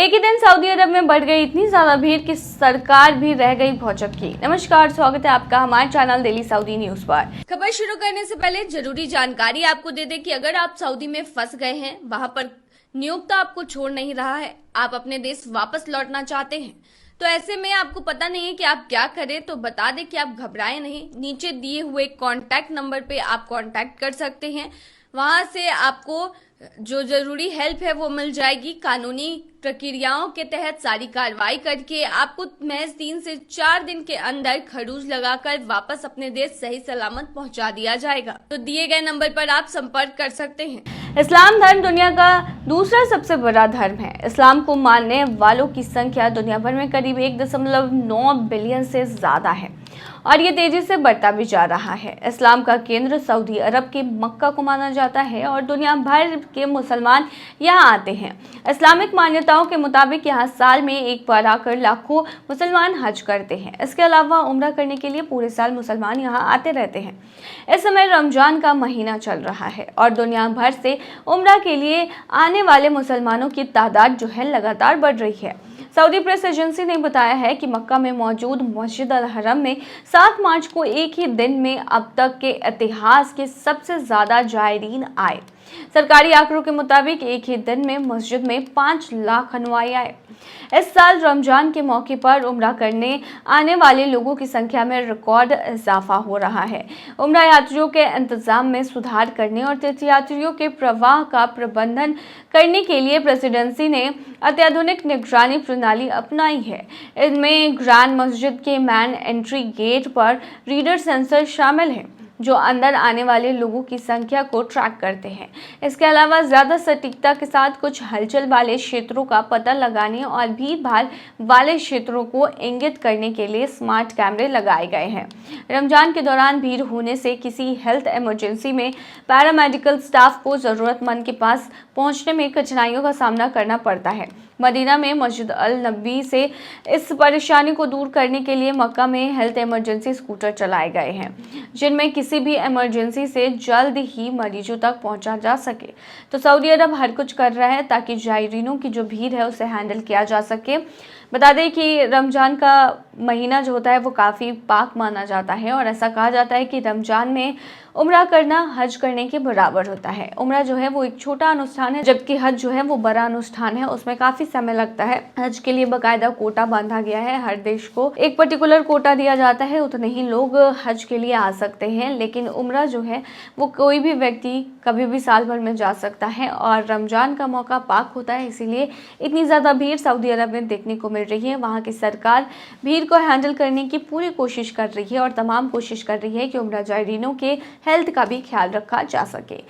एक ही दिन सऊदी अरब में बढ़ गई इतनी ज्यादा भीड़ कि सरकार भी रह गई भौचक्की। नमस्कार, स्वागत है आपका हमारे चैनल डेली सऊदी न्यूज पर। खबर शुरू करने से पहले जरूरी जानकारी आपको दे दें कि अगर आप सऊदी में फंस गए हैं, वहां पर नियोक्ता आपको छोड़ नहीं रहा है, आप अपने देश वापस लौटना चाहते हैं, तो ऐसे में आपको पता नहीं है कि आप क्या करें, तो बता दें कि आप घबराएं नहीं। नीचे दिए हुए कॉन्टैक्ट नंबर पे आप कॉन्टैक्ट कर सकते हैं। वहां से आपको जो जरूरी हेल्प है वो मिल जाएगी। कानूनी प्रक्रियाओं के तहत सारी कार्रवाई करके आपको महज 3 से 4 दिन के अंदर खरूज लगाकर वापस अपने देश सही सलामत पहुंचा दिया जाएगा। तो दिए गए नंबर पर आप संपर्क कर सकते हैं। इस्लाम धर्म दुनिया का दूसरा सबसे बड़ा धर्म है। इस्लाम को मानने वालों की संख्या दुनिया भर में करीब 1.9 बिलियन से ज्यादा है और ये तेजी से बढ़ता भी जा रहा है। इस्लाम का केंद्र सऊदी अरब के मक्का को माना जाता है और दुनिया भर के मुसलमान यहाँ आते हैं। इस्लामिक मान्यताओं के मुताबिक यहाँ साल में एक बार आकर लाखों मुसलमान हज करते हैं। इसके अलावा उम्रा करने के लिए पूरे साल मुसलमान यहाँ आते रहते हैं। इस समय रमजान का महीना चल रहा है और दुनिया भर से उम्रा के लिए आने वाले मुसलमानों की तादाद जो है लगातार बढ़ रही है। सऊदी प्रेस एजेंसी ने बताया है कि मक्का में मौजूद मस्जिद अल हरम में 7 मार्च को एक ही दिन में अब तक के इतिहास के सबसे ज्यादा जायरीन आए। सरकारी आंकड़ों के मुताबिक एक ही दिन में मस्जिद में 5 लाख अनुयायी आए। इस साल रमजान के मौके पर उम्रा करने आने वाले लोगों की संख्या में रिकॉर्ड इजाफा हो रहा है। उम्रा यात्रियों के इंतजाम में सुधार करने और तीर्थयात्रियों के प्रवाह का प्रबंधन करने के लिए प्रेसिडेंसी ने अत्याधुनिक निगरानी प्रणाली अपनाई है। इनमें ग्रैंड मस्जिद के मैन एंट्री गेट पर रीडर सेंसर शामिल है जो अंदर आने वाले लोगों की संख्या को ट्रैक करते हैं। इसके अलावा ज्यादा सटीकता के साथ कुछ हलचल वाले क्षेत्रों का पता लगाने और भीड़ भाड़ वाले क्षेत्रों को इंगित करने के लिए स्मार्ट कैमरे लगाए गए हैं। रमजान के दौरान भीड़ होने से किसी हेल्थ इमरजेंसी में पैरामेडिकल स्टाफ को जरूरतमंद के पास पहुंचने में कठिनाइयों का सामना करना पड़ता है। मदीना में मस्जिद अल नबी से इस परेशानी को दूर करने के लिए मक्का में हेल्थ इमरजेंसी स्कूटर चलाए गए हैं जिनमें किसी भी इमरजेंसी से जल्द ही मरीजों तक पहुंचा जा सके। तो सऊदी अरब हर कुछ कर रहा है ताकि जायरीनों की जो भीड़ है उसे हैंडल किया जा सके। बता दें कि रमजान का महीना जो होता है वो काफ़ी पाक माना जाता है और ऐसा कहा जाता है कि रमजान में उम्रा करना हज करने के बराबर होता है। उम्रा जो है वो एक छोटा अनुष्ठान है जबकि हज जो है वो बड़ा अनुष्ठान है, उसमें काफ़ी समय लगता है। हज के लिए बाकायदा कोटा बांधा गया है, हर देश को एक पर्टिकुलर कोटा दिया जाता है, उतने ही लोग हज के लिए आ सकते हैं। लेकिन उम्रा जो है वो कोई भी व्यक्ति कभी भी साल भर में जा सकता है और रमजान का मौका पाक होता है, इसीलिए इतनी ज़्यादा भीड़ सऊदी अरब में देखने को मिल रही है। वहाँ की सरकार भीड़ को हैंडल करने की पूरी कोशिश कर रही है और तमाम कोशिश कर रही है कि उम्रा जायरीनों के हेल्थ का भी ख्याल रखा जा सके।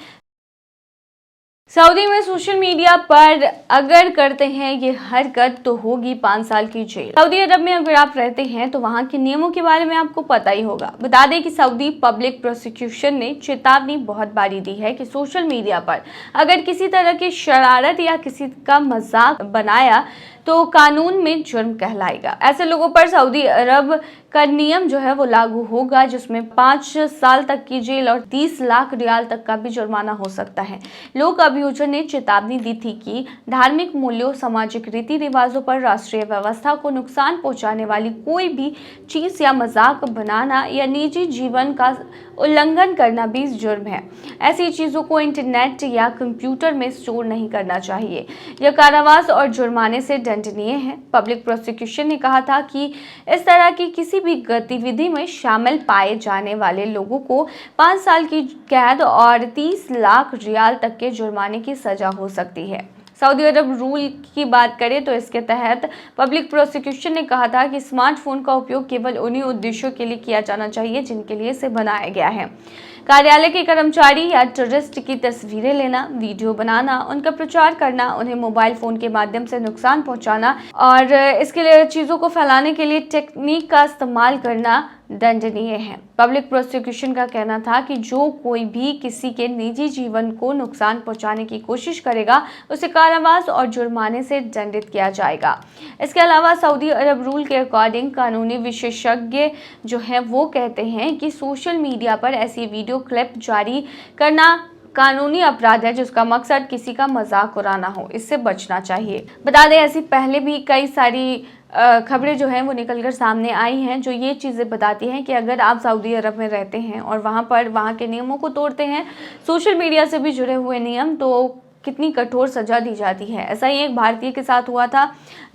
सऊदी में सोशल मीडिया पर अगर करते हैं ये हरकत तो होगी 5 साल की जेल। सऊदी अरब में अगर आप रहते हैं तो वहाँ के नियमों के बारे में आपको पता ही होगा। बता दें कि सऊदी पब्लिक प्रोसिक्यूशन ने चेतावनी बहुत बारी दी है कि सोशल मीडिया पर अगर किसी तरह की शरारत या किसी का मजाक बनाया तो कानून में जुर्म कहलाएगा। ऐसे लोगों पर सऊदी अरब का नियम जो है वो लागू होगा जिसमें 5 साल तक की जेल और 30 लाख रियाल तक का भी जुर्माना हो सकता है। लोक अभियोजन ने चेतावनी दी थी कि धार्मिक मूल्यों, सामाजिक रीति रिवाजों पर राष्ट्रीय व्यवस्था को नुकसान पहुंचाने वाली कोई भी चीज या मजाक बनाना या निजी जीवन का उल्लंघन करना भी जुर्म है। ऐसी चीजों को इंटरनेट या कंप्यूटर में स्टोर नहीं करना चाहिए। यह कारावास और जुर्माने से दंडनीय है। पब्लिक प्रोसिक्यूशन ने कहा था कि इस तरह की किसी भी गतिविधि में शामिल पाए जाने वाले लोगों को 5 साल की कैद और 30 लाख रियाल तक के जुर्माने की सजा हो सकती है। सऊदी अरब रूल की बात करें तो इसके तहत पब्लिक प्रोसिक्यूशन ने कहा था कि स्मार्टफोन का उपयोग केवल उन्हीं उद्देश्यों के लिए किया जाना चाहिए जिनके लिए इसे बनाया गया है। कार्यालय के कर्मचारी या टूरिस्ट की तस्वीरें लेना, वीडियो बनाना, उनका प्रचार करना, उन्हें मोबाइल फोन के माध्यम से नुकसान पहुंचाना और इसके लिए चीज़ों को फैलाने के लिए टेक्निक का इस्तेमाल करना दंडनीय है। पब्लिक प्रोसिक्यूशन का कहना था कि जो कोई भी किसी के निजी जीवन को नुकसान पहुंचाने की कोशिश करेगा उसे कारावास और जुर्माने से दंडित किया जाएगा। इसके अलावा सऊदी अरब रूल के अकॉर्डिंग कानूनी विशेषज्ञ जो है वो कहते हैं कि सोशल मीडिया पर ऐसी वीडियो क्लिप जारी करना कानूनी अपराध है जिसका मकसद किसी का मजाक उड़ाना हो, इससे बचना चाहिए। बता दें ऐसी पहले भी कई सारी खबरें जो हैं वो निकलकर सामने आई हैं जो ये चीज़ें बताती हैं कि अगर आप सऊदी अरब में रहते हैं और वहाँ के नियमों को तोड़ते हैं, सोशल मीडिया से भी जुड़े हुए नियम, तो कितनी कठोर सजा दी जाती है। ऐसा ही एक भारतीय के साथ हुआ था।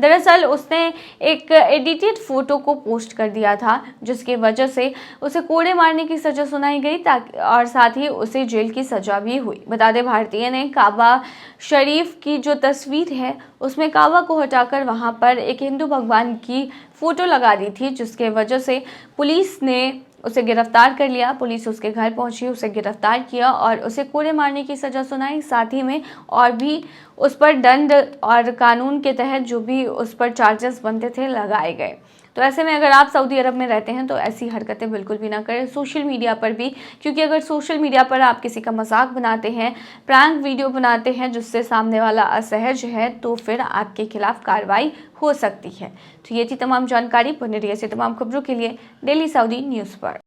दरअसल उसने एक एडिटेड फोटो को पोस्ट कर दिया था जिसकी वजह से उसे कोड़े मारने की सजा सुनाई गई और साथ ही उसे जेल की सजा भी हुई। बता दें भारतीय ने काबा शरीफ की जो तस्वीर है उसमें काबा को हटाकर वहां पर एक हिंदू भगवान की फोटो लगा दी थी, जिसके वजह से पुलिस ने उसे गिरफ्तार कर लिया। पुलिस उसके घर पहुंची, उसे गिरफ्तार किया और उसे कोड़े मारने की सज़ा सुनाई। साथ ही में और भी उस पर दंड और कानून के तहत जो भी उस पर चार्जेस बनते थे लगाए गए। तो ऐसे में अगर आप सऊदी अरब में रहते हैं तो ऐसी हरकतें बिल्कुल भी ना करें सोशल मीडिया पर भी, क्योंकि अगर सोशल मीडिया पर आप किसी का मजाक बनाते हैं, प्रैंक वीडियो बनाते हैं जिससे सामने वाला असहज है, तो फिर आपके खिलाफ कार्रवाई हो सकती है। तो ये थी तमाम जानकारी। बने रहिए ऐसी तमाम खबरों के लिए डेली सऊदी न्यूज़ पर।